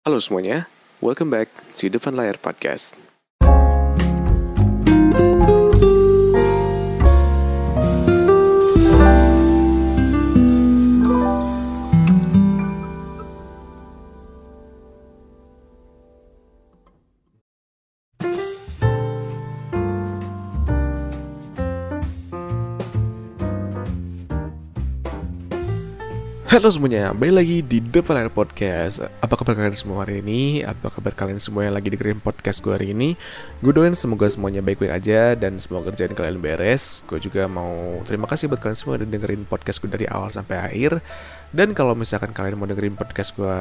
Halo semuanya, welcome back to Depan Layar Podcast. Halo semuanya, balik lagi di Depan Layar Podcast. Apa kabar kalian semua hari ini? Apa kabar kalian semua yang lagi dengerin podcast gue hari ini? Gue doain semoga semuanya baik-baik aja dan semoga kerjaan kalian beres. Gue juga mau terima kasih buat kalian semua yang dengerin podcast gue dari awal sampai akhir. Dan kalau misalkan kalian mau dengerin podcast gue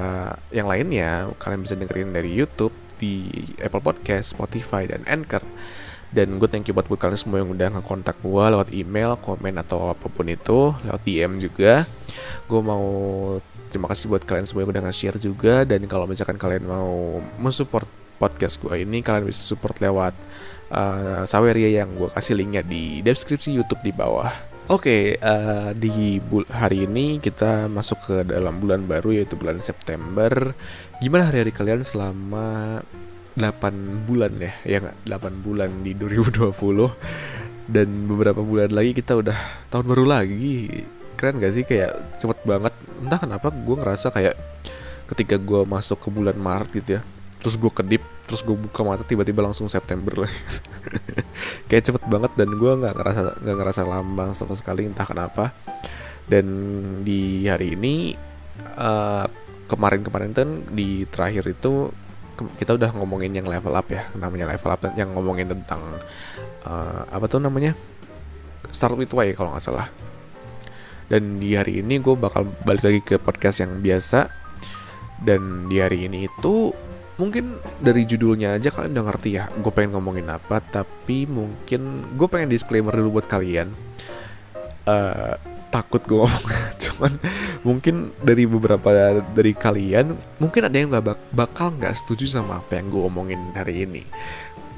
yang lainnya, kalian bisa dengerin dari YouTube, di Apple Podcast, Spotify, dan Anchor. Dan gue thank you buat kalian semua yang udah ngekontak gue lewat email, komen, atau apapun itu, lewat DM juga. Gue mau terima kasih buat kalian semua yang udah nge-share juga. Dan kalau misalkan kalian mau mensupport podcast gue ini, kalian bisa support lewat Saweria yang gue kasih linknya di deskripsi YouTube di bawah. Oke, di hari ini kita masuk ke dalam bulan baru, yaitu bulan September. Gimana hari-hari kalian selama 8 bulan ya nggak? 8 bulan di 2020. Dan beberapa bulan lagi kita udah tahun baru lagi. Keren gak sih? Kayak cepet banget. Entah kenapa gue ngerasa kayak ketika gue masuk ke bulan Maret gitu ya, terus gue kedip, terus gue buka mata tiba-tiba langsung September lagi. Kayak cepet banget. Dan gue nggak ngerasa lama sama sekali, entah kenapa. Dan di hari ini kemarin kan di terakhir itu kita udah ngomongin yang level up ya, namanya level up, yang ngomongin tentang apa tuh namanya, Start with Why kalau nggak salah. Dan di hari ini gue bakal balik lagi ke podcast yang biasa. Dan di hari ini itu mungkin dari judulnya aja kalian udah ngerti ya gue pengen ngomongin apa. Tapi mungkin gue pengen disclaimer dulu buat kalian. Takut gue ngomong. Cuman mungkin dari beberapa dari kalian mungkin ada yang bakal nggak setuju sama apa yang gue omongin hari ini.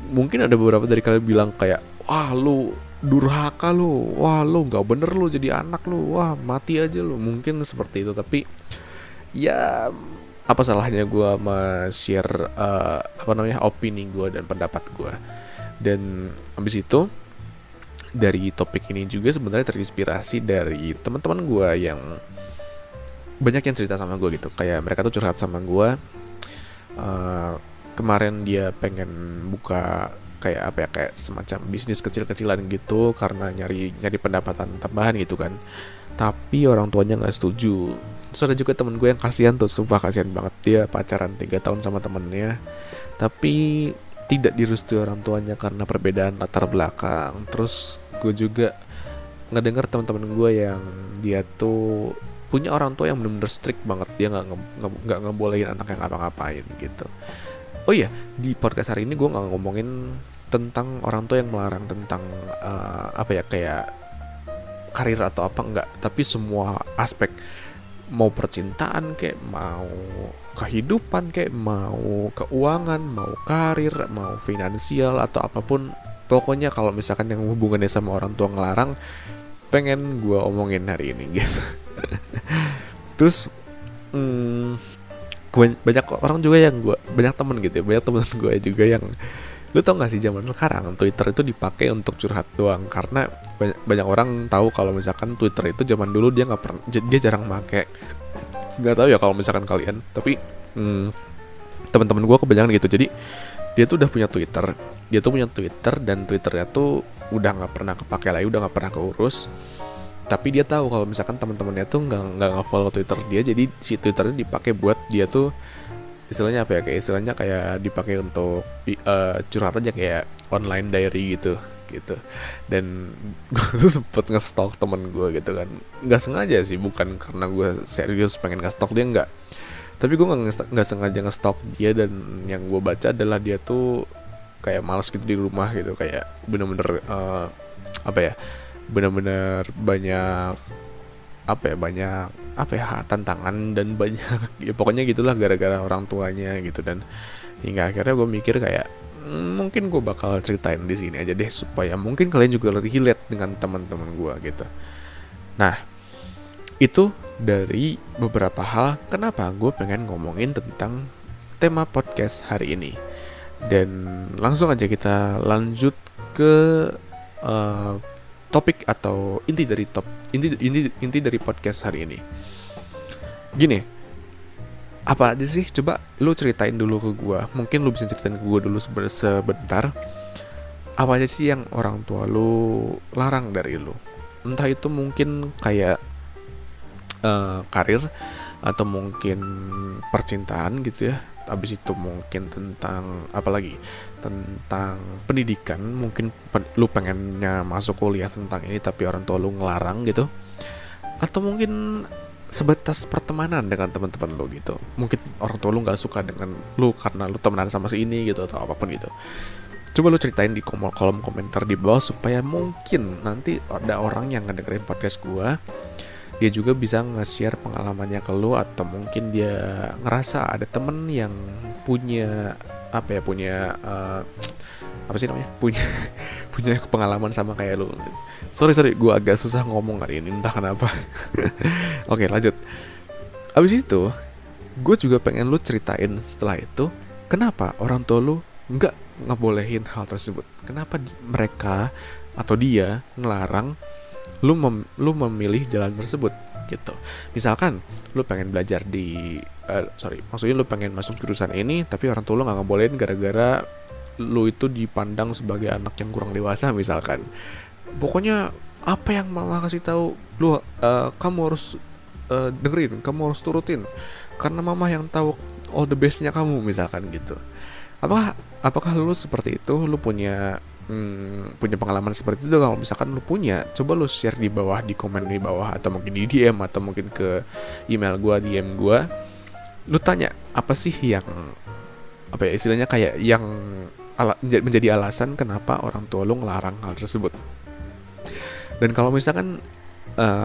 Mungkin ada beberapa dari kalian bilang kayak, wah lu durhaka lu, wah lu nggak bener lu jadi anak lu, wah mati aja lu. Mungkin seperti itu. Tapi ya apa salahnya gue share opini gue dan pendapat gue. Dan habis itu dari topik ini juga sebenarnya terinspirasi dari teman-teman gue yang banyak yang cerita sama gue gitu. Kayak mereka tuh curhat sama gue. Kemarin dia pengen buka kayak semacam bisnis kecil-kecilan gitu karena nyari pendapatan tambahan gitu kan. Tapi orang tuanya nggak setuju. Terus ada juga temen gue yang kasihan tuh, sumpah kasihan banget. Dia pacaran 3 tahun sama temennya, tapi tidak direstui orang tuanya karena perbedaan latar belakang. Terus gue juga ngedenger teman-teman gue yang dia tuh punya orang tua yang benar-benar strict banget. Dia nggak ngebolehin anaknya ngapa-ngapain gitu. Oh iya, di podcast hari ini gue nggak ngomongin tentang orang tua yang melarang tentang kayak karir atau apa, enggak. Tapi semua aspek, mau percintaan kayak, mau kehidupan kayak, mau keuangan, mau karir, mau finansial atau apapun. Pokoknya kalau misalkan yang hubungannya sama orang tua ngelarang, pengen gue omongin hari ini gitu. Terus banyak orang juga yang banyak temen gitu ya, banyak temen gue juga yang, lu tau gak sih zaman sekarang Twitter itu dipakai untuk curhat doang. Karena banyak orang tahu kalau misalkan Twitter itu zaman dulu dia jarang make. Nggak tahu ya kalau misalkan kalian, tapi teman-teman gue kebanyakan gitu. Jadi dia tuh udah punya Twitter, dan Twitternya tuh udah nggak pernah kepake lagi, udah nggak pernah keurus. Tapi dia tahu kalau misalkan teman-temannya tuh nggak nge-follow Twitter dia, jadi si Twitternya dipakai buat dia tuh istilahnya apa ya, kayak istilahnya kayak dipakai untuk curhat aja, kayak online diary gitu. Dan gue tuh sempet nge-stalk temen gue gitu kan, nggak sengaja sih, bukan karena gue serius pengen nge-stalk dia, nggak. Tapi gue nggak sengaja nge-stalk dia. Dan yang gue baca adalah dia tuh kayak malas gitu di rumah gitu, kayak bener-bener bener-bener banyak tantangan dan banyak ya pokoknya gitulah, gara-gara orang tuanya gitu. Dan hingga akhirnya gue mikir kayak mungkin gue bakal ceritain di sini aja deh, supaya mungkin kalian juga relate dengan teman-teman gue gitu. Nah, itu dari beberapa hal kenapa gue pengen ngomongin tentang tema podcast hari ini. Dan langsung aja kita lanjut ke topik atau inti dari podcast hari ini. Gini, apa aja sih? Coba lu ceritain dulu ke gua. Mungkin lu bisa ceritain ke gua dulu sebentar. Apa aja sih yang orang tua lu larang dari lu? Entah itu mungkin kayak karir, atau mungkin percintaan gitu ya. Habis itu mungkin tentang apa lagi? Tentang pendidikan. Mungkin lu pengennya masuk kuliah tentang ini tapi orang tua lu ngelarang gitu. Atau mungkin sebatas pertemanan dengan teman-teman lu gitu. Mungkin orang tua lu nggak suka dengan lu karena lu temenan sama si ini gitu, atau apapun gitu. Coba lu ceritain di kolom komentar di bawah supaya mungkin nanti ada orang yang ngedengerin podcast gua, dia juga bisa nge-share pengalamannya ke lu, atau mungkin dia ngerasa ada temen yang punya punya pengalaman sama kayak lu. Sorry, gua agak susah ngomong hari ini, entah kenapa. Oke, lanjut. Abis itu, gue juga pengen lu ceritain setelah itu, kenapa orang tua lu nggak ngebolehin hal tersebut. Kenapa mereka atau dia ngelarang lu memilih jalan tersebut gitu. Misalkan lu pengen belajar maksudnya lu pengen masuk jurusan ini tapi orang tua lu nggak ngebolehin gara-gara lu itu dipandang sebagai anak yang kurang dewasa misalkan. Pokoknya apa yang mama kasih tahu lu, kamu harus dengerin, kamu harus turutin karena mama yang tahu all the bestnya kamu misalkan gitu. Apakah lu seperti itu? Lu punya pengalaman seperti itu? Kalau misalkan lu punya, coba lu share di bawah, di komen di bawah, atau mungkin di DM, atau mungkin ke email gua, DM gua. Lu tanya apa sih yang istilahnya kayak yang menjadi alasan kenapa orang tua lu ngelarang hal tersebut. Dan kalau misalkan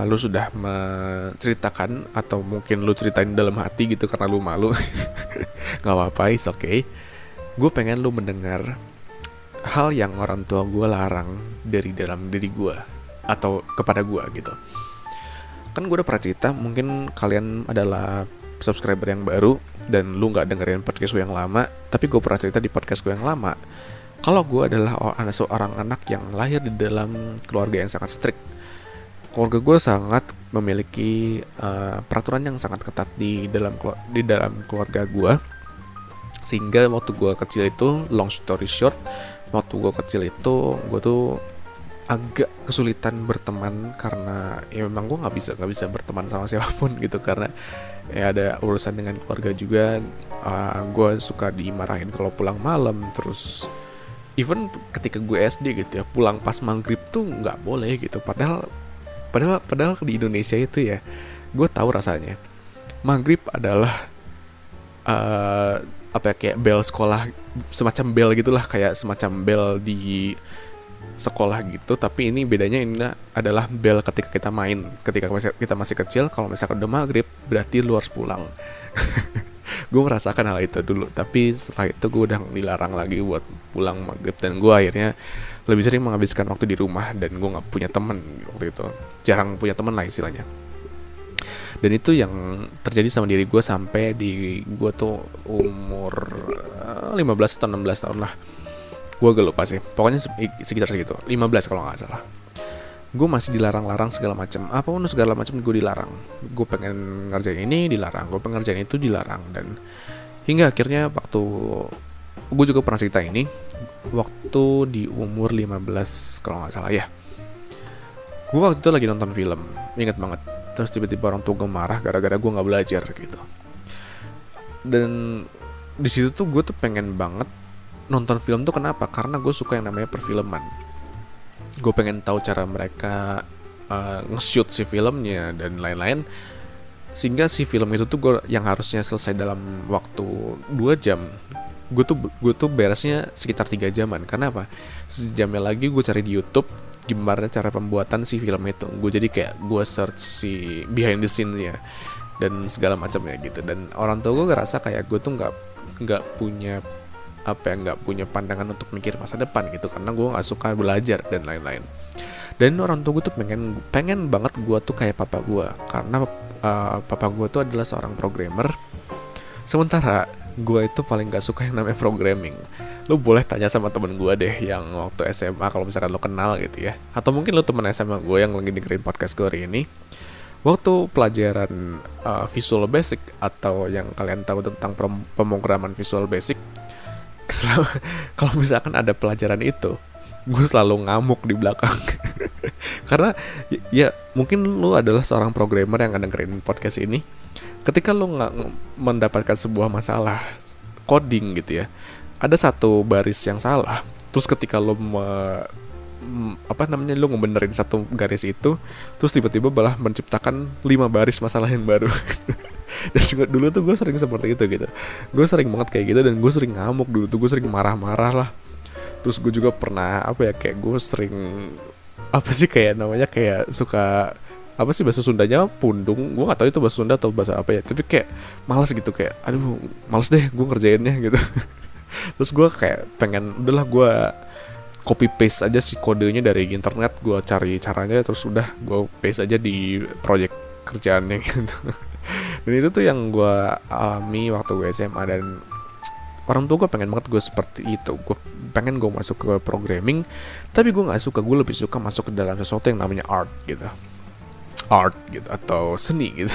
lu sudah menceritakan, atau mungkin lu ceritain dalam hati gitu karena lu malu, nggak apa-apa, it's okay. Gue pengen lu mendengar hal yang orang tua gue larang dari dalam diri gue atau kepada gue gitu. Kan gue udah pernah cerita, mungkin kalian adalah subscriber yang baru dan lu nggak dengerin podcast gue yang lama, tapi gue pernah cerita di podcast gue yang lama kalau gue adalah seorang anak yang lahir di dalam keluarga yang sangat strict. Keluarga gue sangat memiliki peraturan yang sangat ketat di dalam keluarga gue. Sehingga waktu gue kecil itu, long story short, waktu gue kecil itu gue tuh agak kesulitan berteman karena ya memang gue nggak bisa berteman sama siapapun gitu, karena ya ada urusan dengan keluarga juga. Gue suka dimarahin kalau pulang malam, terus even ketika gue SD gitu ya, pulang pas maghrib tuh nggak boleh gitu. Padahal di Indonesia itu ya, gue tahu rasanya maghrib adalah kayak bel sekolah, semacam bel gitulah, kayak semacam bel di sekolah gitu. Tapi ini bedanya, ini adalah bel ketika kita main, ketika kita masih kecil. Kalau misalkan udah maghrib berarti lu harus pulang. Gue merasakan hal itu dulu, tapi setelah itu gue udah dilarang lagi buat pulang maghrib, dan gue akhirnya lebih sering menghabiskan waktu di rumah, dan gue nggak punya teman waktu itu, jarang punya teman lah istilahnya. Dan itu yang terjadi sama diri gue sampai gue tuh umur 15 atau 16 tahun lah. Gue agak lupa sih, pokoknya sekitar segitu, 15 kalau gak salah. Gue masih dilarang-larang segala macam, apapun segala macam gue dilarang. Gue pengen ngerjain ini dilarang, gue pengen ngerjain itu dilarang. Dan hingga akhirnya waktu, gue juga pernah cerita ini, waktu di umur 15 kalau gak salah ya, gue waktu itu lagi nonton film, ingat banget. Terus tiba-tiba orang tua gue marah gara-gara gue nggak belajar gitu. Dan di situ tuh gue tuh pengen banget nonton film tuh. Kenapa? Karena gue suka yang namanya perfilman. Gue pengen tahu cara mereka nge-shoot si filmnya dan lain-lain, sehingga si film itu tuh gue yang harusnya selesai dalam waktu 2 jam, gue tuh beresnya sekitar 3 jaman. Kenapa? Sejamnya lagi gue cari di YouTube gimana cara pembuatan si film itu. Gue jadi kayak gue search si behind the scenes-nya dan segala macamnya gitu. Dan orang tua gue ngerasa kayak gue tuh nggak punya pandangan untuk mikir masa depan gitu, karena gue nggak suka belajar dan lain-lain. Dan orang tua gue tuh pengen banget gue tuh kayak papa gue, karena papa gue tuh adalah seorang programmer, sementara gue itu paling gak suka yang namanya programming. Lu boleh tanya sama temen gue deh yang waktu SMA, kalau misalkan lo kenal gitu ya. Atau mungkin lo temen SMA gue yang lagi dengerin podcast gue hari ini. Waktu pelajaran Visual Basic, atau yang kalian tahu tentang pemrograman Visual Basic, kalau misalkan ada pelajaran itu, gue selalu ngamuk di belakang. Karena ya mungkin lu adalah seorang programmer yang dengerin podcast ini. Ketika lu nggak mendapatkan sebuah masalah coding gitu ya, ada satu baris yang salah, terus ketika lu lu ngebenerin satu garis itu, terus tiba-tiba malah menciptakan 5 baris masalah yang baru. Dan juga dulu tuh gue sering seperti itu gitu. Gue sering banget kayak gitu, dan gue sering ngamuk dulu tuh, gue sering marah-marah lah. Terus gue juga pernah kayak gue sering kayak suka bahasa Sundanya pundung. Gue gak tahu itu bahasa Sunda atau bahasa apa ya, tapi kayak malas gitu, kayak aduh malas deh gue ngerjainnya gitu. Terus gue kayak pengen udahlah gue copy paste aja si kodenya dari internet, gue cari caranya, terus udah gue paste aja di project kerjaannya gitu. Dan itu tuh yang gue alami waktu gue SMA, dan orang tua gue pengen banget gue seperti itu. Gue pengen gue masuk ke programming, tapi gue nggak suka. Gue lebih suka masuk ke dalam sesuatu yang namanya art gitu, atau seni gitu.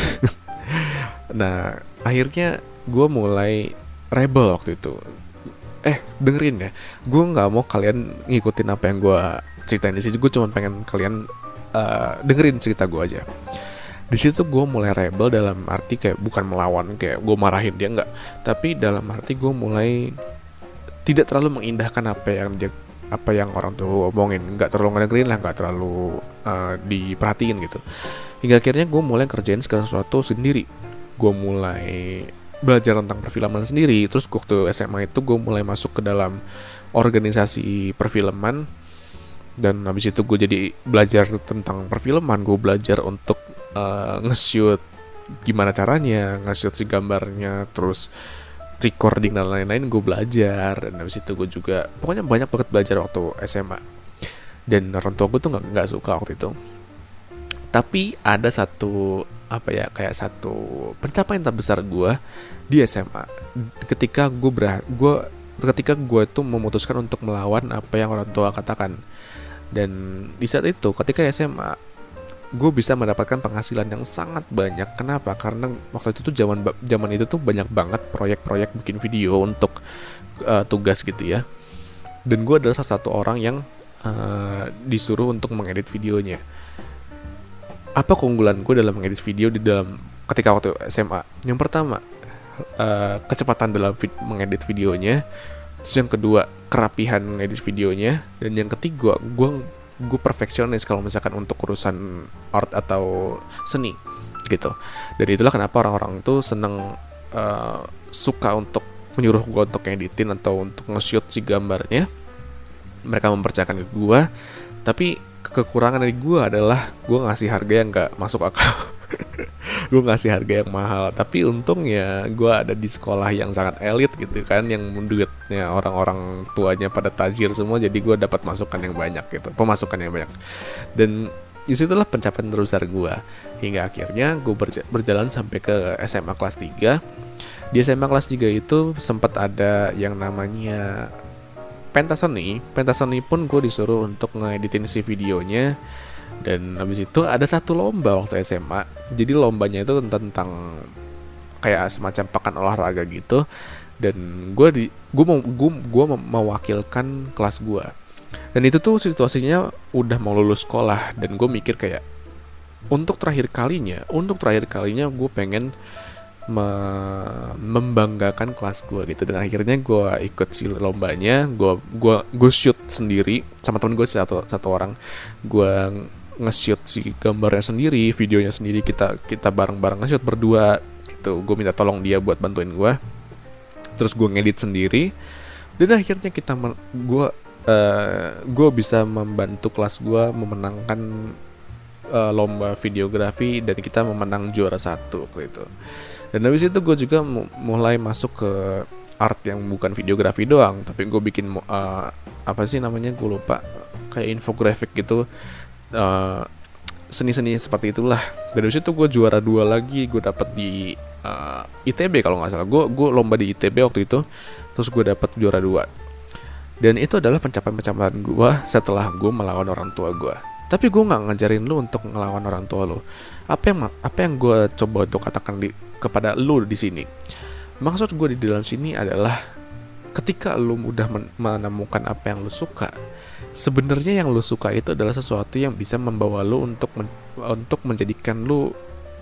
Nah akhirnya gue mulai rebel waktu itu. Dengerin ya, gue nggak mau kalian ngikutin apa yang gue ceritain di sini. Gue cuma pengen kalian dengerin cerita gue aja. Di situ gue mulai rebel dalam arti kayak bukan melawan, kayak gue marahin dia, enggak, tapi dalam arti gue mulai tidak terlalu mengindahkan apa yang orang tuh omongin, nggak terlalu ngedengerin lah, nggak terlalu diperhatiin gitu. Hingga akhirnya gue mulai kerjain segala sesuatu sendiri. Gue mulai belajar tentang perfilman sendiri. Terus waktu SMA itu gue mulai masuk ke dalam organisasi perfilman, dan habis itu gue jadi belajar tentang perfilman. Gue belajar untuk nge-shoot gimana caranya, nge-shoot si gambarnya, terus recording dan lain-lain. Gue belajar, dan habis itu gue juga pokoknya banyak banget belajar waktu SMA. Dan orang tua gue tuh nggak suka waktu itu. Tapi ada satu kayak satu pencapaian terbesar gue di SMA ketika gue tuh memutuskan untuk melawan apa yang orang tua katakan. Dan di saat itu ketika SMA gue bisa mendapatkan penghasilan yang sangat banyak. Kenapa? Karena waktu itu tuh zaman itu tuh banyak banget proyek-proyek bikin video untuk tugas gitu ya. Dan gue adalah salah satu orang yang disuruh untuk mengedit videonya. Apa keunggulan gue dalam mengedit video ketika waktu SMA? Yang pertama, kecepatan dalam mengedit videonya. Terus yang kedua, kerapihan mengedit videonya. Dan yang ketiga, gue perfeksionis kalau misalkan untuk urusan art atau seni gitu. Dan itulah kenapa orang-orang tuh seneng suka untuk menyuruh gue untuk ngeditin atau untuk nge-shoot si gambarnya. Mereka mempercayakan ke gue. Tapi kekurangan dari gue adalah gue ngasih harga yang gak masuk akal. Gue ngasih harga yang mahal. Tapi untungnya gue ada di sekolah yang sangat elit gitu kan, yang duitnya orang-orang tuanya pada tajir semua. Jadi gue dapat masukan yang banyak gitu, pemasukan yang banyak. Dan disitulah pencapaian terbesar gue. Hingga akhirnya gue berjalan sampai ke SMA kelas 3. Di SMA kelas 3 itu sempat ada yang namanya pentaseni pun gue disuruh untuk ngeditin si videonya. Dan habis itu ada satu lomba waktu SMA. Jadi lombanya itu tentang kayak semacam pekan olahraga gitu. Dan gue mewakilkan kelas gue. Dan itu tuh situasinya udah mau lulus sekolah. Dan gue mikir kayak untuk terakhir kalinya gue pengen membanggakan kelas gue gitu. Dan akhirnya gue ikut si lombanya. Gue shoot sendiri sama temen gue satu orang. Gue nge-shoot si gambarnya sendiri, videonya sendiri, kita bareng-bareng nge-shoot berdua gitu. Gue minta tolong dia buat bantuin gue. Terus gue ngedit sendiri. Dan akhirnya gue bisa membantu kelas gue memenangkan lomba videografi, dan kita memenang juara 1 gitu. Dan habis itu gue juga mulai masuk ke art yang bukan videografi doang, tapi gue bikin gue lupa, kayak infografik gitu, seni-seni seperti itulah. Dan habis itu gue juara 2 lagi, gue dapet di ITB kalau nggak salah. Gue lomba di ITB waktu itu, terus gue dapat juara 2. Dan itu adalah pencapaian gue setelah gue melawan orang tua gue. Tapi gue nggak ngajarin lu untuk ngelawan orang tua lu. Apa yang gue coba untuk katakan kepada lu di sini. Maksud gue di dalam sini adalah ketika lu udah menemukan apa yang lu suka, sebenarnya yang lu suka itu adalah sesuatu yang bisa membawa lu untuk menjadikan lu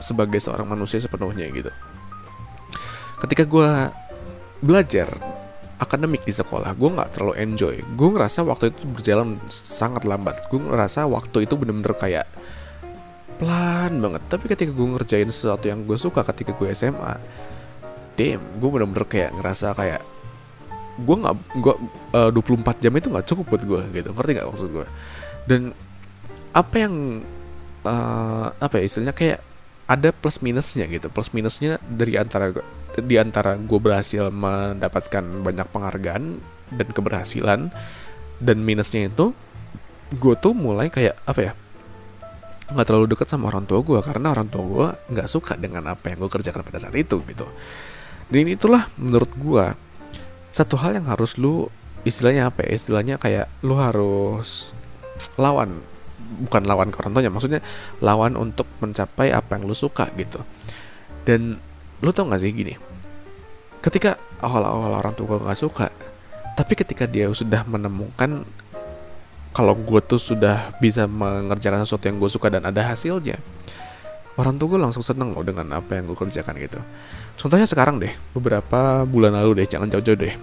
sebagai seorang manusia sepenuhnya gitu. Ketika gue belajar akademik di sekolah, gue nggak terlalu enjoy. Gue ngerasa waktu itu berjalan sangat lambat. Gue ngerasa waktu itu bener-bener kayak pelan banget. Tapi ketika gue ngerjain sesuatu yang gue suka ketika gue SMA, gue bener-bener kayak ngerasa kayak gue 24 jam itu nggak cukup buat gue gitu. Ngerti nggak maksud gue? Dan apa yang apa ya istilahnya, kayak ada plus minusnya gitu. Plus minusnya di antara gue berhasil mendapatkan banyak penghargaan dan keberhasilan, dan minusnya itu gue tuh mulai kayak apa ya, nggak terlalu dekat sama orang tua gue karena orang tua gue nggak suka dengan apa yang gue kerjakan pada saat itu gitu. Dan itulah menurut gue satu hal yang harus lu istilahnya apa ya, istilahnya kayak lu harus lawan, bukan lawan ke orang tuanya, maksudnya lawan untuk mencapai apa yang lu suka gitu. Dan lu tau gak sih gini, ketika awal-awal orang tua gue gak suka, tapi ketika dia sudah menemukan kalau gue tuh sudah bisa mengerjakan sesuatu yang gue suka dan ada hasilnya, orang tua gue langsung seneng loh dengan apa yang gue kerjakan gitu. Contohnya sekarang deh, beberapa bulan lalu deh, jangan jauh-jauh deh,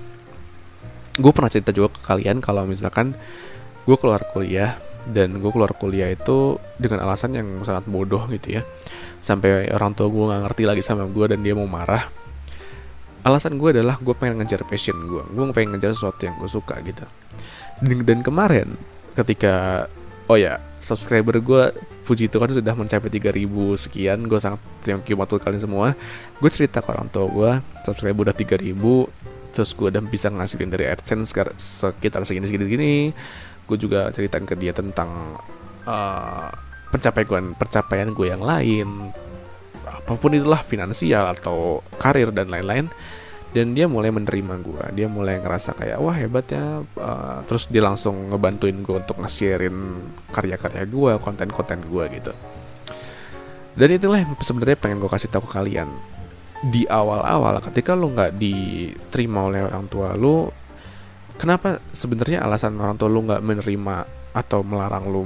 gue pernah cerita juga ke kalian kalau misalkan gue keluar kuliah, dan gue keluar kuliah itu dengan alasan yang sangat bodoh gitu ya, sampai orang tua gue nggak ngerti lagi sama gue dan dia mau marah. Alasan gue adalah gue pengen ngejar passion gue pengen ngejar sesuatu yang gue suka gitu. Dan kemarin ketika subscriber gue puji Tuhan sudah mencapai 3.000 sekian, gue sangat thank you buat kalian semua. Gue cerita ke orang tua gue, subscriber udah 3.000, terus gue udah bisa ngasilin dari AdSense sekitar segini. Gue juga ceritain ke dia tentang pencapaian gue yang lain, apapun itulah, finansial atau karir dan lain-lain. Dan dia mulai menerima gue, dia mulai ngerasa kayak wah hebat ya. Terus dia langsung ngebantuin gue untuk nge-sharein karya-karya gue, konten-konten gue gitu. Dan itulah yang sebenarnya pengen gue kasih tahu ke kalian. Di awal-awal ketika lo nggak diterima oleh orang tua lo, kenapa sebenarnya alasan orang tua lo nggak menerima atau melarang lo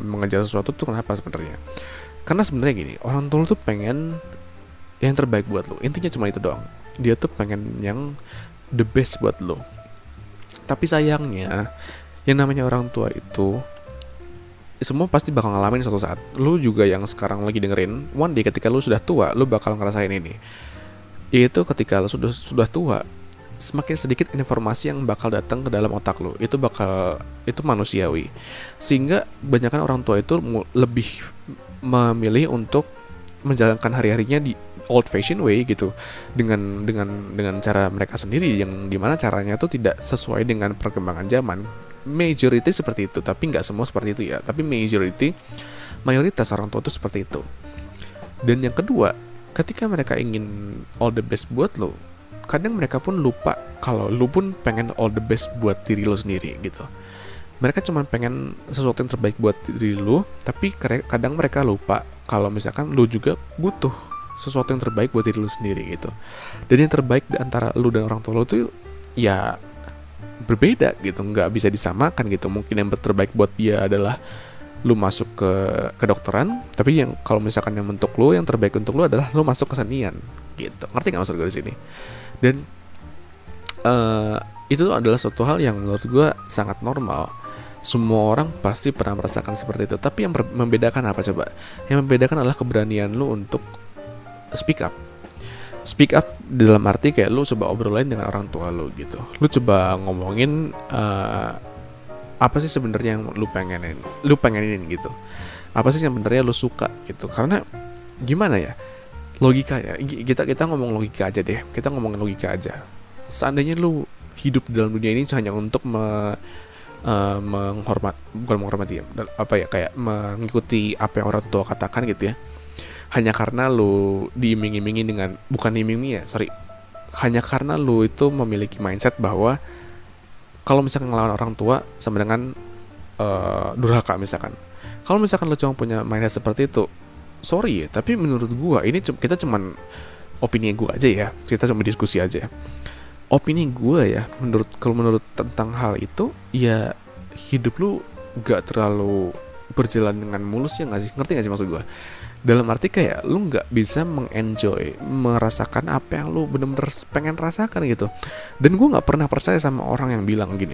mengejar sesuatu tuh kenapa sebenarnya? Karena sebenarnya gini, orang tua lo tuh pengen yang terbaik buat lo. Intinya cuma itu doang. Dia tuh pengen yang the best buat lo. Tapi sayangnya, yang namanya orang tua itu semua pasti bakal ngalamin suatu saat. Lo juga yang sekarang lagi dengerin, one day ketika lo sudah tua, lo bakal ngerasain ini. Yaitu ketika lo sudah tua, semakin sedikit informasi yang bakal datang ke dalam otak lo. Itu manusiawi. Sehingga kebanyakan orang tua itu lebih memilih untuk menjalankan hari-harinya di old fashion way gitu, dengan cara mereka sendiri, yang dimana caranya tuh tidak sesuai dengan perkembangan zaman. Majority seperti itu, tapi nggak semua seperti itu ya. Tapi mayoritas orang tua tuh seperti itu. Dan yang kedua, ketika mereka ingin all the best buat lo, kadang mereka pun lupa kalau lo pun pengen all the best buat diri lo sendiri gitu. Mereka cuma pengen sesuatu yang terbaik buat diri lo, tapi kadang mereka lupa kalau misalkan lo juga butuh sesuatu yang terbaik buat diri lu sendiri gitu. Dan yang terbaik antara lu dan orang tua lu tuh ya berbeda gitu, nggak bisa disamakan gitu. Mungkin yang terbaik buat dia adalah lu masuk ke kedokteran, tapi yang kalau misalkan yang untuk lu, yang terbaik untuk lu adalah lu masuk ke senian gitu. Ngerti nggak maksud gue di sini? Dan itu adalah suatu hal yang menurut gue sangat normal. Semua orang pasti pernah merasakan seperti itu. Tapi yang membedakan apa coba? Yang membedakan adalah keberanian lu untuk speak up dalam arti kayak lu coba obrolin dengan orang tua lu gitu. Lu coba ngomongin apa sih sebenarnya yang lu pengenin gitu. Apa sih yang sebenarnya lu suka gitu. Karena gimana ya, logika ya, kita ngomong logika aja deh. Kita ngomongin logika aja. Seandainya lu hidup dalam dunia ini hanya untuk mengikuti apa yang orang tua katakan gitu ya, hanya karena lu diiming-imingi dengan, bukan diiming-imingi ya, sorry, hanya karena lu itu memiliki mindset bahwa kalau misalkan ngelawan orang tua sama dengan durhaka misalkan. Kalau misalkan lu cuma punya mindset seperti itu, sorry ya, tapi menurut gua ini kita cuman opini gua aja ya, kita cuma diskusi aja. Opini gua ya, kalau menurut tentang hal itu, ya hidup lu gak terlalu berjalan dengan mulus ya nggak sih, ngerti nggak sih maksud gua? Dalam arti kayak lu nggak bisa mengenjoy, merasakan apa yang lu bener-bener pengen rasakan gitu. Dan gue nggak pernah percaya sama orang yang bilang gini,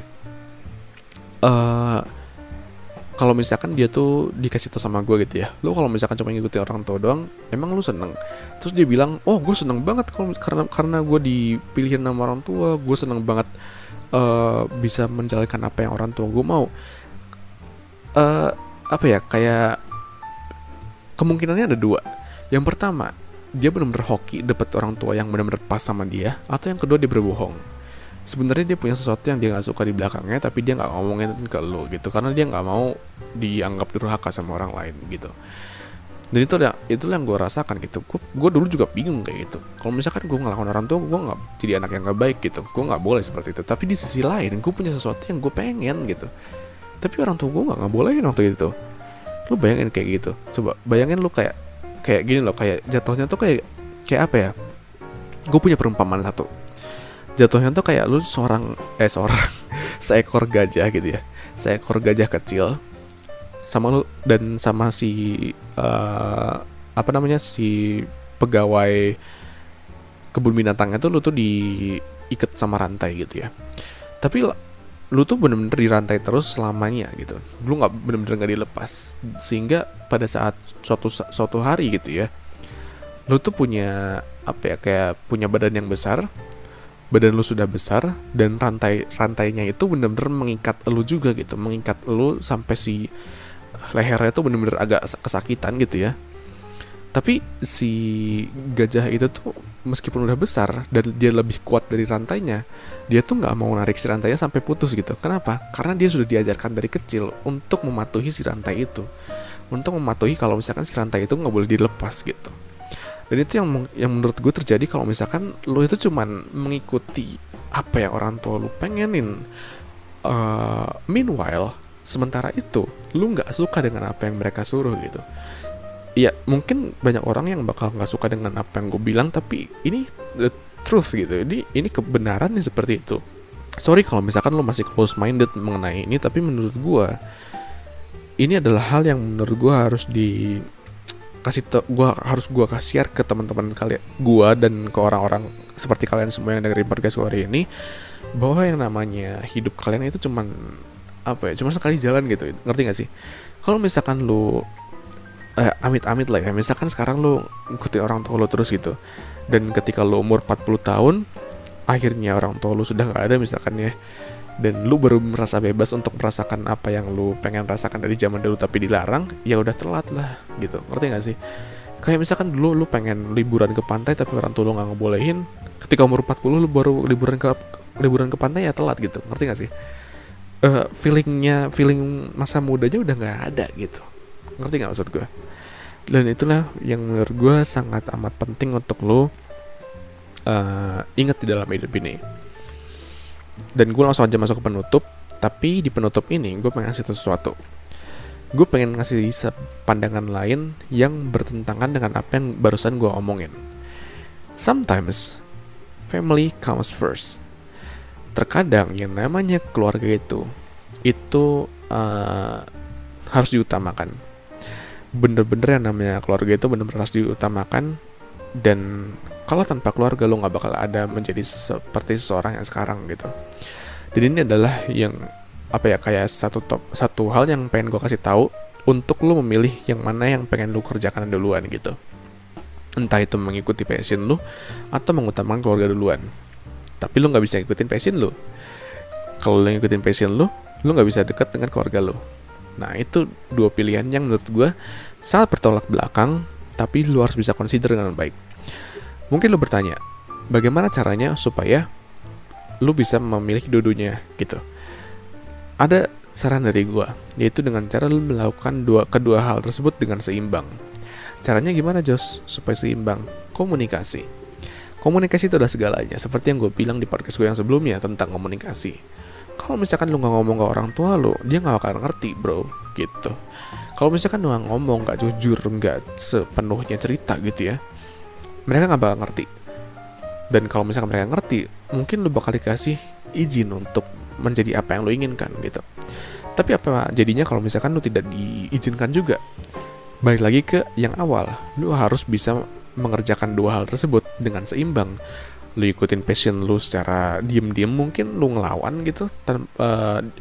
kalau misalkan dia tuh dikasih tau sama gue gitu ya, lu kalau misalkan cuma ngikutin orang tua doang, emang lu seneng? Terus dia bilang, oh gue seneng banget kalau karena gue dipilihin sama orang tua, gue seneng banget bisa menjalankan apa yang orang tua gue mau. Apa ya, kayak kemungkinannya ada dua. Yang pertama, dia benar-benar hoki dapet orang tua yang benar-benar pas sama dia, atau yang kedua dia berbohong. Sebenarnya dia punya sesuatu yang dia nggak suka di belakangnya, tapi dia nggak ngomongin ke lo gitu, karena dia nggak mau dianggap durhaka sama orang lain gitu. Dan itulah yang gue rasakan gitu. Gue dulu juga bingung kayak gitu. Kalau misalkan gue ngelawan orang tua, gue nggak jadi anak yang nggak baik gitu. Gue nggak boleh seperti itu. Tapi di sisi lain, gue punya sesuatu yang gue pengen gitu. Tapi orang tua gue nggak bolehin waktu itu. Lu bayangin kayak gitu, coba bayangin lu kayak gini loh, kayak jatuhnya tuh kayak apa ya, gue punya perumpamaan satu, jatuhnya tuh kayak lu seorang seekor gajah gitu ya, seekor gajah kecil sama lu dan sama si si pegawai kebun binatangnya tuh, lu tuh diikat sama rantai gitu ya, tapi lu tuh bener-bener dirantai terus selamanya gitu, lu nggak bener-bener nggak dilepas, sehingga pada saat suatu hari gitu ya, lu tuh punya kayak punya badan yang besar, badan lu sudah besar, dan rantainya itu bener-bener mengikat lu juga gitu, mengikat lu sampai si lehernya tuh bener-bener agak kesakitan gitu ya. Tapi si gajah itu tuh meskipun udah besar dan dia lebih kuat dari rantainya, dia tuh nggak mau narik si rantainya sampai putus gitu. Kenapa? Karena dia sudah diajarkan dari kecil untuk mematuhi si rantai itu, untuk mematuhi kalau misalkan si rantai itu nggak boleh dilepas gitu. Dan itu yang menurut gue terjadi kalau misalkan lo itu cuman mengikuti apa yang orang tua lo pengenin. Meanwhile, sementara itu lo nggak suka dengan apa yang mereka suruh gitu. Ya mungkin banyak orang yang bakal nggak suka dengan apa yang gue bilang, tapi ini the truth gitu. Ini kebenaran yang seperti itu. Sorry kalau misalkan lo masih close minded mengenai ini, tapi menurut gue ini adalah hal yang menurut gue harus gue share ke teman-teman kalian, gue dan ke orang-orang seperti kalian semua yang dengerin podcast gue hari ini, bahwa yang namanya hidup kalian itu cuman sekali jalan gitu. Ngerti gak sih? Kalau misalkan lo amit-amit lah ya, misalkan sekarang lo ngikutin orang tua lo terus gitu, dan ketika lo umur 40 tahun akhirnya orang tua lo sudah gak ada misalkan ya, dan lu baru merasa bebas untuk merasakan apa yang lu pengen rasakan dari zaman dulu tapi dilarang, ya udah telat lah gitu. Ngerti gak sih? Kayak misalkan dulu lu pengen liburan ke pantai tapi orang tua lu gak ngebolehin, ketika umur 40 lu baru liburan ke pantai, ya telat gitu. Ngerti gak sih? Feeling masa mudanya udah gak ada gitu. Ngerti gak maksud gue? Dan itulah yang menurut gue sangat amat penting untuk lu ingat di dalam hidup ini. Dan gue langsung aja masuk ke penutup. Tapi di penutup ini gue pengen ngasih sesuatu. Gue pengen ngasih pandangan lain yang bertentangan dengan apa yang barusan gue omongin. Sometimes family comes first. Terkadang yang namanya keluarga itu harus diutamakan. Bener-bener yang namanya keluarga itu bener-bener harus diutamakan. Dan kalau tanpa keluarga lo gak bakal ada menjadi seperti seseorang yang sekarang gitu. Dan ini adalah yang kayak satu hal yang pengen gue kasih tahu untuk lo memilih yang mana yang pengen lo kerjakan duluan gitu. Entah itu mengikuti passion lo atau mengutamakan keluarga duluan. Tapi lo gak bisa ngikutin passion lo. Kalau lo ngikutin passion lo gak bisa dekat dengan keluarga lo. Nah itu dua pilihan yang menurut gue sangat bertolak belakang, tapi lo harus bisa consider dengan baik. Mungkin lo bertanya, bagaimana caranya supaya lo bisa memilih dua-duanya gitu. Ada saran dari gue, yaitu dengan cara lo melakukan kedua hal tersebut dengan seimbang. Caranya gimana Jos supaya seimbang? Komunikasi. Komunikasi itu adalah segalanya. Seperti yang gue bilang di podcast gue yang sebelumnya tentang komunikasi. Kalau misalkan lu gak ngomong ke orang tua lu, dia gak akan ngerti bro, gitu. Kalau misalkan lu gak ngomong, gak jujur, gak sepenuhnya cerita gitu ya, mereka gak bakal ngerti. Dan kalau misalkan mereka ngerti, mungkin lu bakal dikasih izin untuk menjadi apa yang lu inginkan gitu. Tapi apa jadinya kalau misalkan lu tidak diizinkan juga? Balik lagi ke yang awal, lu harus bisa mengerjakan dua hal tersebut dengan seimbang. Lu ikutin passion lu secara diem-diem, mungkin lu ngelawan gitu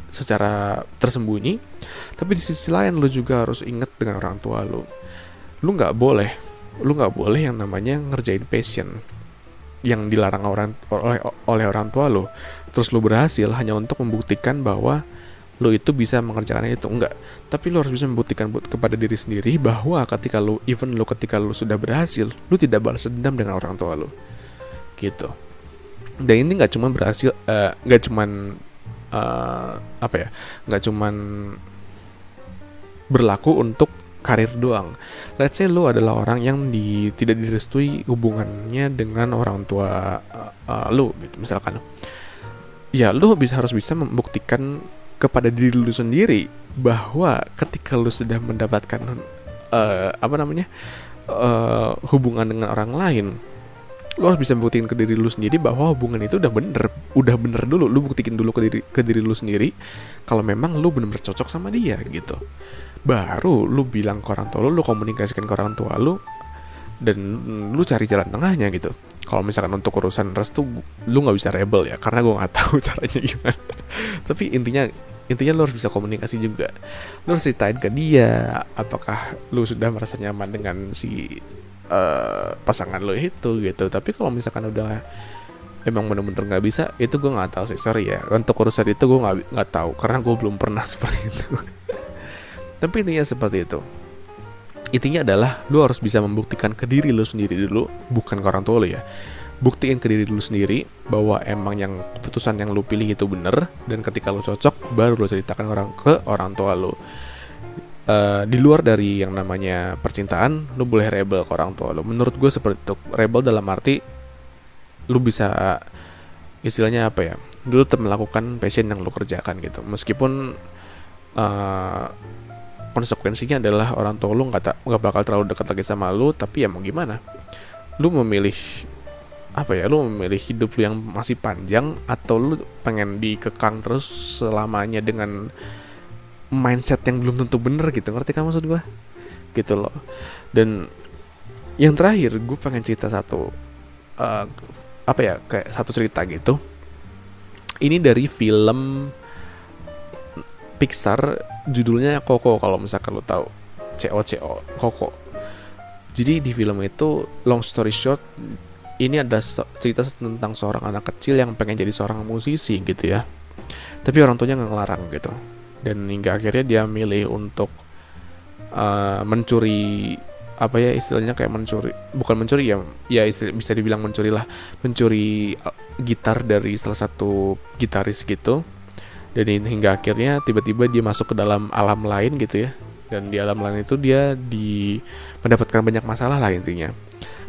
secara tersembunyi. Tapi di sisi lain lu juga harus ingat dengan orang tua lu. Lu nggak boleh yang namanya ngerjain passion yang dilarang oleh orang tua lu. Terus lu berhasil hanya untuk membuktikan bahwa lu itu bisa mengerjakan itu. Enggak, tapi lu harus bisa membuktikan kepada diri sendiri bahwa ketika lu sudah berhasil, lu tidak balas dendam dengan orang tua lu gitu. Dan ini nggak cuma berhasil, nggak cuman berlaku untuk karir doang. Let's say lu adalah orang yang tidak direstui hubungannya dengan orang tua lu gitu misalkan. Ya lu harus bisa membuktikan kepada diri lu sendiri bahwa ketika lu sudah mendapatkan hubungan dengan orang lain, lu harus bisa membuktikan ke diri lu sendiri bahwa hubungan itu udah bener dulu. Lu buktikin dulu ke diri lu sendiri kalau memang lu bener-bener cocok sama dia gitu. Baru lu bilang ke orang tua lu komunikasikan ke orang tua lu, dan lu cari jalan tengahnya gitu. Kalau misalkan untuk urusan restu, lu nggak bisa rebel ya, karena gue nggak tahu caranya gimana. Tapi intinya lu harus bisa komunikasi juga. Lu harus ceritain ke dia apakah lu sudah merasa nyaman dengan si pasangan lu itu gitu. Tapi kalau misalkan udah emang bener-bener nggak bisa, itu gue nggak tahu sih, sorry ya. Untuk urusan itu gue nggak tahu karena gue belum pernah seperti itu. Tapi intinya seperti itu. Intinya adalah lu harus bisa membuktikan ke diri lu sendiri dulu, bukan ke orang tua lu ya. Buktiin ke diri lu sendiri bahwa emang yang keputusan yang lu pilih itu bener, dan ketika lu cocok baru lu ceritakan ke orang tua lu. Di luar dari yang namanya percintaan, lu boleh rebel ke orang tua lu. Menurut gue seperti itu. Rebel dalam arti lu bisa, istilahnya apa ya, lu tetap melakukan passion yang lu kerjakan gitu. Meskipun konsekuensinya adalah orang tua lu nggak bakal terlalu dekat lagi sama lu, tapi ya mau gimana, lu memilih hidup lu yang masih panjang, atau lu pengen dikekang terus selamanya dengan mindset yang belum tentu bener gitu. Ngerti kan maksud gue gitu loh. Dan yang terakhir gue pengen cerita kayak satu cerita gitu. Ini dari film Pixar, judulnya Coco, kalau misalkan lo tahu. C-O-C-O, Coco. Jadi di film itu, long story short, ini ada cerita tentang seorang anak kecil yang pengen jadi seorang musisi gitu ya. Tapi orang tuanya nggak ngelarang gitu. Dan hingga akhirnya dia milih untuk mencuri, bisa dibilang mencuri gitar dari salah satu gitaris gitu. Dan hingga akhirnya tiba-tiba dia masuk ke dalam alam lain gitu ya. Dan di alam lain itu dia mendapatkan banyak masalah lah intinya.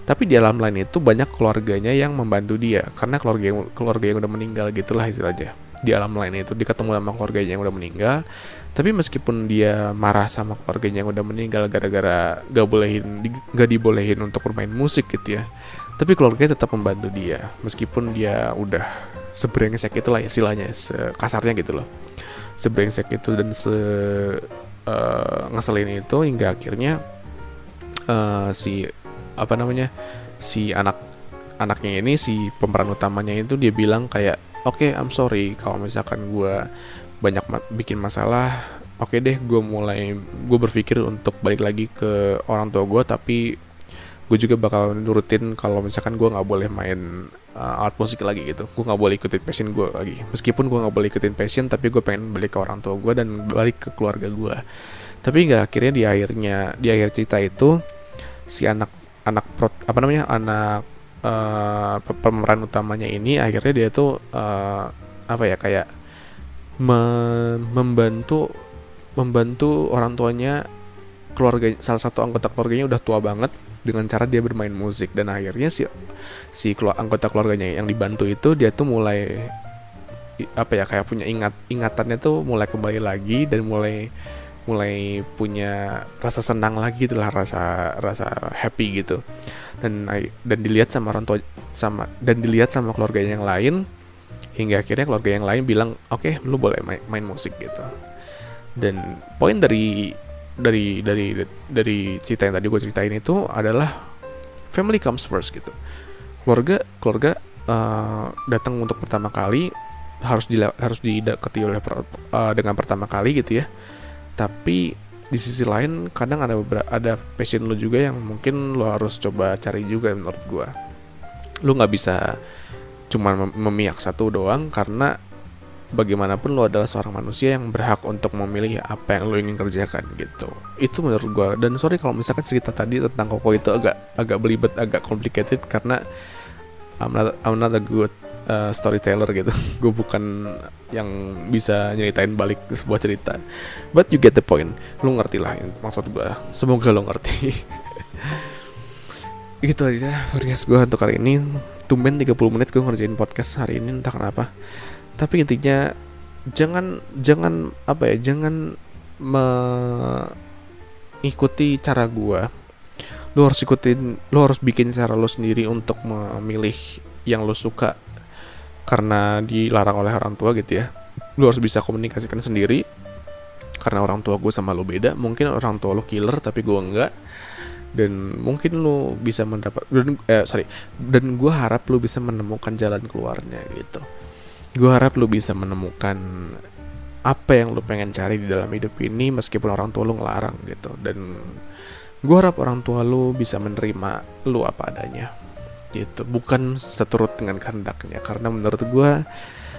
Tapi di alam lain itu banyak keluarganya yang membantu dia, karena keluarga yang udah meninggal gitulah istilahnya. Di alam lain itu dia ketemu sama keluarganya yang udah meninggal. Tapi meskipun dia marah sama keluarganya yang udah meninggal gara-gara gak dibolehin untuk bermain musik gitu ya, tapi keluarganya tetap membantu dia meskipun dia udah sebrengsek itulah istilahnya, kasarnya gitu loh, sebrengsek itu dan ngeselin itu, hingga akhirnya si anaknya ini, si pemeran utamanya itu, dia bilang kayak, oke, I'm sorry kalau misalkan gue banyak bikin masalah. Oke deh, gue berpikir untuk balik lagi ke orang tua gue, tapi gue juga bakal nurutin kalau misalkan gue nggak boleh main alat musik lagi gitu. Gue nggak boleh ikutin passion gue lagi. Meskipun gue nggak boleh ikutin passion, tapi gue pengen balik ke orang tua gue dan balik ke keluarga gue. Tapi nggak, akhirnya di akhir cerita itu si pemeran utamanya ini akhirnya dia tuh membantu orang tuanya salah satu anggota keluarganya udah tua banget dengan cara dia bermain musik, dan akhirnya si anggota keluarganya yang dibantu itu dia tuh mulai kayak punya ingatannya tuh mulai kembali lagi, dan mulai punya rasa senang lagi, itulah rasa happy gitu, dan dilihat sama orang tua dan dilihat sama keluarganya yang lain, hingga akhirnya keluarga yang lain bilang oke, lu boleh main musik gitu. Dan poin dari cerita yang tadi gue ceritain itu adalah family comes first gitu. Keluarga datang untuk pertama kali, harus didekati oleh dengan pertama kali gitu ya. Tapi di sisi lain kadang ada passion lu juga yang mungkin lu harus coba cari juga. Menurut gue, lu nggak bisa cuma memihak satu doang, karena bagaimanapun lo adalah seorang manusia yang berhak untuk memilih apa yang lo ingin kerjakan gitu. Itu menurut gue. Dan sorry kalau misalkan cerita tadi tentang Koko itu agak belibet, agak complicated, karena I'm not a good storyteller gitu. Gue bukan yang bisa nyeritain balik sebuah cerita, but you get the point. Lo ngerti lah maksud gue. Semoga lo ngerti. Gitu aja podcast gue untuk hari ini. Tumben 30 menit gue ngerjain podcast hari ini, entah kenapa. Tapi intinya jangan mengikuti cara gue. Lu harus bikin cara lu sendiri untuk memilih yang lu suka, karena dilarang oleh orang tua gitu ya. Lu harus bisa komunikasikan sendiri, karena orang tua gue sama lu beda. Mungkin orang tua lu killer tapi gue enggak. Dan mungkin lu bisa dan gue harap lu bisa menemukan jalan keluarnya gitu. Gue harap lu bisa menemukan apa yang lu pengen cari di dalam hidup ini, meskipun orang tua lu ngelarang gitu. Dan gue harap orang tua lu bisa menerima lu apa adanya gitu, bukan seturut dengan kehendaknya. Karena menurut gue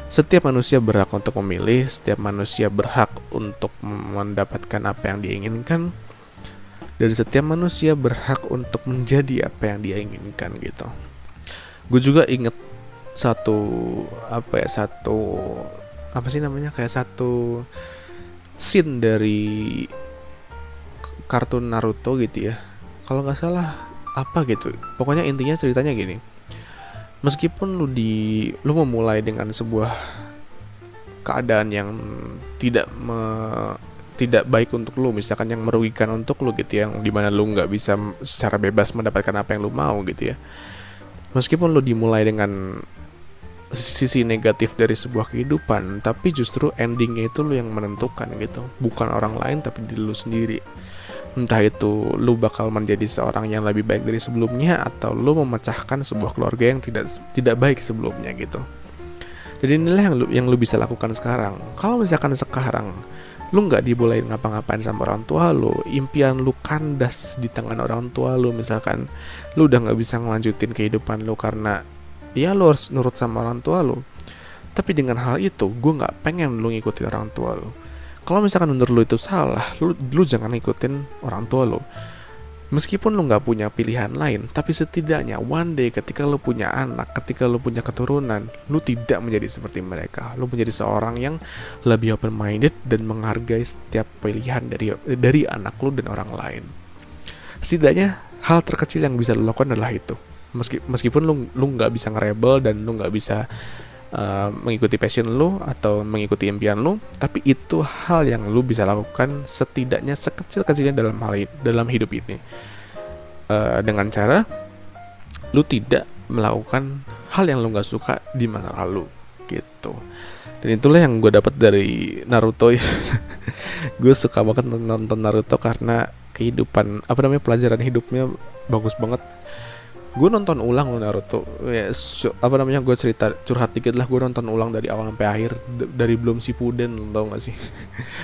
setiap manusia berhak untuk memilih, setiap manusia berhak untuk mendapatkan apa yang dia inginkan, dan setiap manusia berhak untuk menjadi apa yang dia inginkan gitu. Gue juga inget satu scene dari kartun Naruto gitu ya. Kalau nggak salah apa gitu. Pokoknya intinya ceritanya gini. Meskipun lu memulai dengan sebuah keadaan yang tidak baik untuk lu, misalkan yang merugikan untuk lu gitu, yang dimana lu nggak bisa secara bebas mendapatkan apa yang lu mau gitu ya. Meskipun lu dimulai dengan sisi negatif dari sebuah kehidupan, tapi justru endingnya itu lu yang menentukan gitu, bukan orang lain tapi diri lu sendiri. Entah itu lu bakal menjadi seorang yang lebih baik dari sebelumnya, atau lu memecahkan sebuah keluarga yang tidak baik sebelumnya gitu. Jadi inilah yang lu bisa lakukan sekarang. Kalau misalkan sekarang lu nggak dibolehin ngapa-ngapain sama orang tua lu, impian lu kandas di tangan orang tua lu, misalkan lu udah nggak bisa ngelanjutin kehidupan lu karena ya lu harus nurut sama orang tua lu. Tapi dengan hal itu, gue nggak pengen lu ngikutin orang tua lu. Kalau misalkan menurut lu itu salah, lu jangan ngikutin orang tua lu. Meskipun lu gak punya pilihan lain, tapi setidaknya one day ketika lu punya anak, ketika lu punya keturunan, lu tidak menjadi seperti mereka. Lu menjadi seorang yang lebih open minded dan menghargai setiap pilihan dari anak lu dan orang lain. Setidaknya hal terkecil yang bisa lu lakukan adalah itu. Meskipun lu gak bisa ngerebel dan lu gak bisa mengikuti passion lu atau mengikuti impian lu, tapi itu hal yang lu bisa lakukan setidaknya sekecil-kecilnya dalam hidup ini, dengan cara lu tidak melakukan hal yang lu nggak suka di masa lalu gitu. Dan itulah yang gue dapat dari Naruto ya. Gue suka banget nonton Naruto karena pelajaran hidupnya bagus banget. Gue nonton ulang Naruto ya, gue cerita curhat dikit lah. Gue nonton ulang dari awal sampai akhir, dari belum Shippuden, tau gak sih?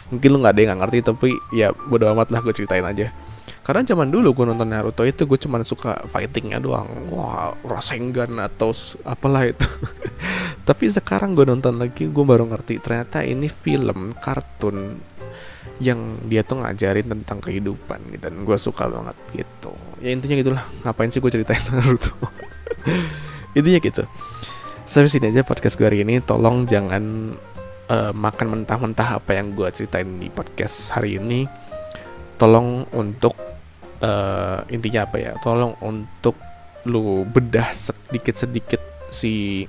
Mungkin lu gak ada yang gak ngerti, tapi ya bodo amat lah, gue ceritain aja. Karena zaman dulu gue nonton Naruto itu gue cuma suka fightingnya doang, wah Rasengan atau apalah itu. Tapi sekarang gue nonton lagi, gue baru ngerti ternyata ini film kartun yang dia tuh ngajarin tentang kehidupan gitu, dan gue suka banget gitu. Ya intinya gitulah, ngapain sih gue ceritain Naruto. Intinya gitu. Sampai sini aja podcast gue hari ini. Tolong jangan makan mentah-mentah apa yang gue ceritain di podcast hari ini. tolong untuk intinya apa ya, tolong untuk lu bedah sedikit si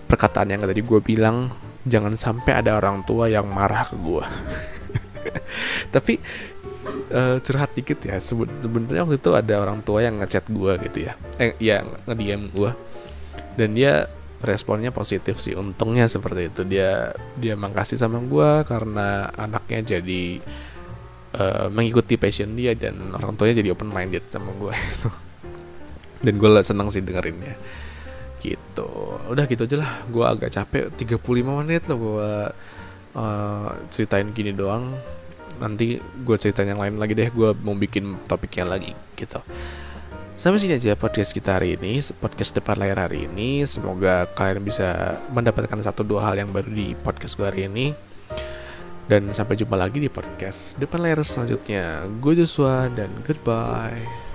perkataan yang tadi gue bilang. Jangan sampai ada orang tua yang marah ke gue. Tapi curhat dikit ya, sebenarnya waktu itu ada orang tua yang ngechat gue gitu ya, yang nge-DM gue, dan dia responnya positif sih, untungnya seperti itu. Dia makasih sama gue karena anaknya jadi mengikuti passion dia, dan orang tuanya jadi open minded sama gue. Dan gue seneng sih dengerinnya gitu. Udah gitu aja lah, gue agak capek, 35 menit loh gue ceritain gini doang. Nanti gue ceritain yang lain lagi deh, gue mau bikin topiknya lagi gitu. Sampai sini aja podcast kita hari ini, podcast depan layar hari ini. Semoga kalian bisa mendapatkan 1-2 hal yang baru di podcast gue hari ini. Dan sampai jumpa lagi di podcast depan layar selanjutnya. Gue Joshua dan goodbye.